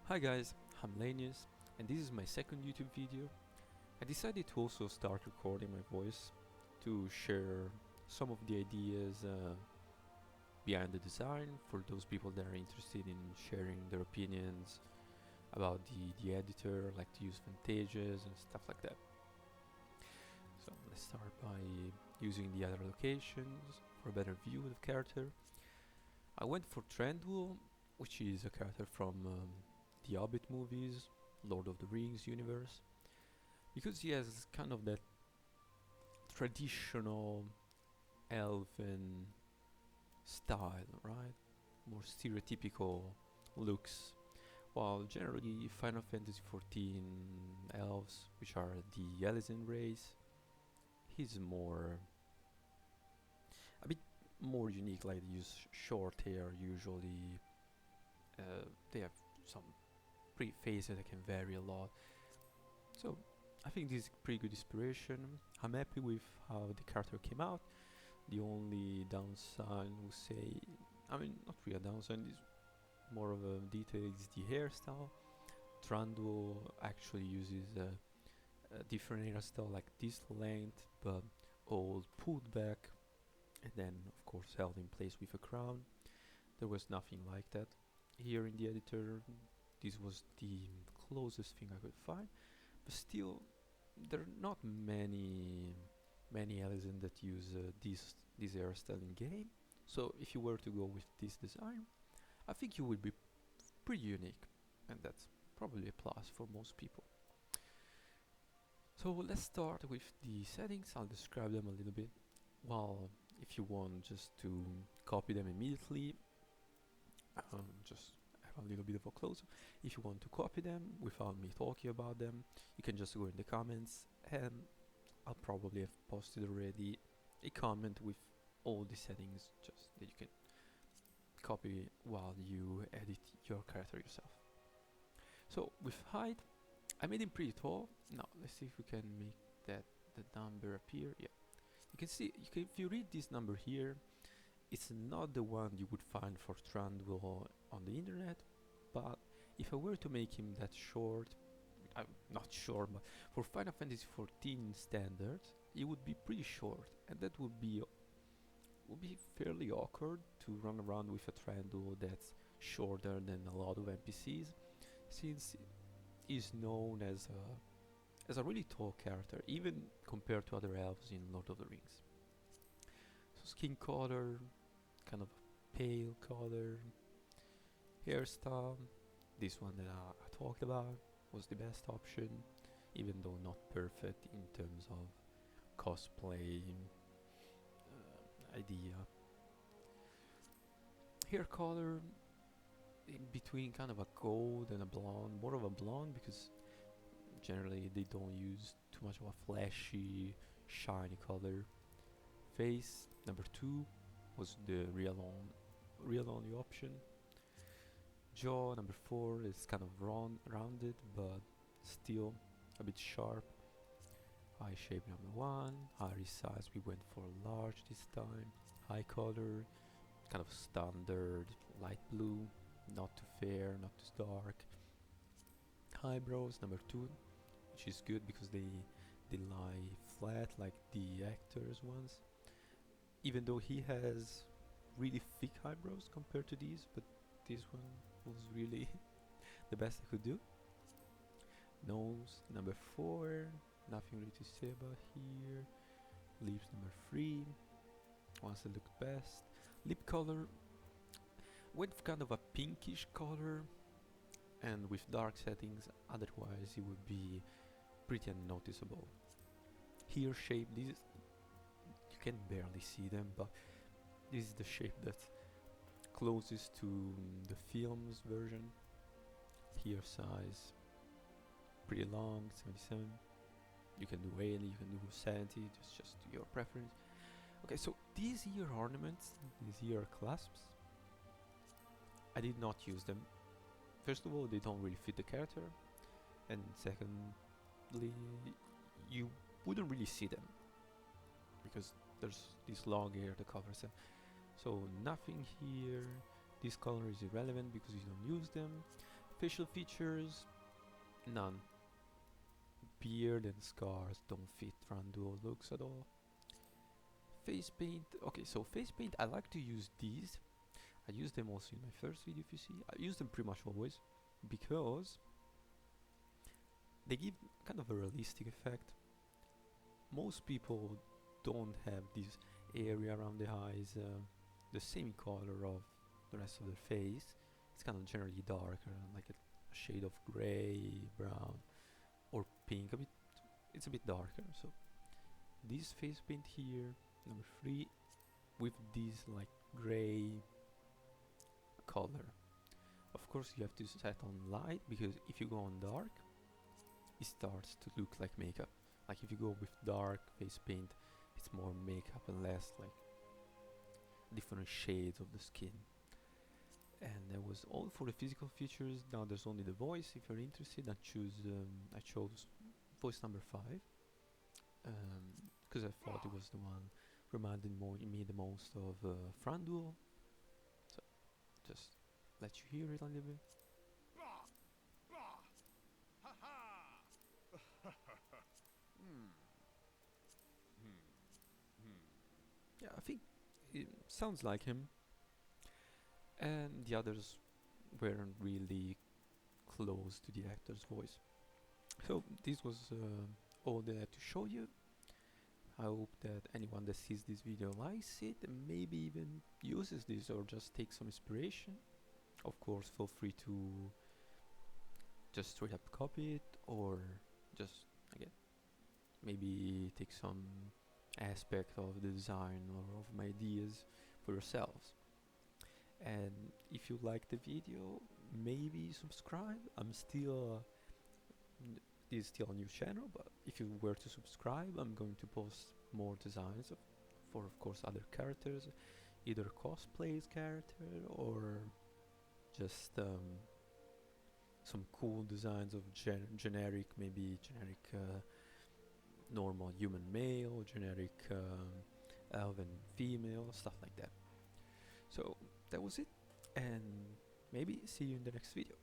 Hi guys, I'm Lanius, and this is my second YouTube video. I decided to also start recording my voice to share some of the ideas behind the design for those people that are interested in sharing their opinions about the editor, like to use Vantages and stuff like that. So let's start by using the other locations for a better view of the character. I went for Thranduil, which is a character from the Hobbit movies, Lord of the Rings universe, because he has kind of that traditional elven style, right? More stereotypical looks. While generally Final Fantasy XIV elves, which are the elezen race, he's a bit more unique. Like they use short hair usually. They have some pretty faces that can vary a lot. So I think this is pretty good inspiration. I'm happy with how the character came out. The only downside would say, I mean, not really a downside, is more of a detail, is the hairstyle. Thranduil actually uses a different hairstyle like this length, but all pulled back and then of course held in place with a crown. There was nothing like that here in the editor. This was the closest thing I could find, but still there are not many elezens that use this hairstyle in game. So if you were to go with this design, I think you would be pretty unique, and that's probably a plus for most people. So let's start with the settings. I'll describe them a little bit. Well, if you want just to copy them immediately, just have a little bit of a close-up. If you want to copy them without me talking about them, you can just go in the comments, and I'll probably have posted already a comment with all the settings just that you can copy while you edit your character yourself. So with height, I made him pretty tall. Now let's see if we can make that the number appear. Yeah, you can see if you read this number here, it's not the one you would find for Thranduil on the internet, but if I were to make him that short, I'm not sure, but for Final Fantasy XIV standards, it would be pretty short, and that would be fairly awkward to run around with a Thranduil that's shorter than a lot of NPCs, since he's known as a really tall character, even compared to other elves in Lord of the Rings. So skin color, kind of a pale color, hairstyle. This one that I talked about was the best option, even though not perfect in terms of cosplay idea. Hair color in between kind of a gold and a blonde, more of a blonde because generally they don't use too much of a flashy, shiny color. Face number 2 was the real only option. Jaw number 4 is kind of rounded but still a bit sharp. Eye shape number 1. Iris size we went for large this time. Eye color kind of standard light blue, not too fair, not too dark. Eyebrows number 2, which is good because they lie flat like the actor's ones. Even though he has really thick eyebrows compared to these, but this one was really the best I could do. Nose number 4, nothing really to say about here. Lips number 3, ones that look best. Lip color went for kind of a pinkish color, and with dark settings, otherwise it would be pretty unnoticeable. Hair shape, this is, you can barely see them, but this is the shape that's closest to the film's version. Hair size pretty long, 77. You can do 80, you can do 70, just your preference. Okay, so these ear ornaments, these ear clasps, I did not use them. First of all, they don't really fit the character, and secondly, you wouldn't really see them because there's this long hair that covers them. So nothing here. This color is irrelevant because you don't use them. Facial features, none. Beard and scars don't fit Thranduil looks at all. Face paint, okay, so face paint, I like to use these. I use them also in my first video if you see. I use them pretty much always because they give kind of a realistic effect. Most people don't have this area around the eyes the same color of the rest of their face. It's kind of generally darker, like a shade of grey, brown, or pink. It's a bit darker. So this face paint here, number 3, with this like grey color. Of course, you have to set on light because if you go on dark, it starts to look like makeup. Like if you go with dark face paint, it's more makeup and less like different shades of the skin. And that was all for the physical features. Now there's only the voice. If you're interested, I chose voice number 5 because I thought it was the one reminded me the most of Thranduil. So just let you hear it a little bit. Yeah, I think it sounds like him. And the others weren't really close to the actor's voice. So this was all that I had to show you. I hope that anyone that sees this video likes it and maybe even uses this or just takes some inspiration. Of course, feel free to just straight up copy it or just, again, maybe take some aspect of the design or of my ideas for yourselves. And if you like the video, maybe subscribe. This is still a new channel, but if you were to subscribe, I'm going to post more designs for of course other characters, either cosplays character or just some cool designs of generic normal human male, generic elven female, stuff like that. So that was it, and maybe see you in the next video.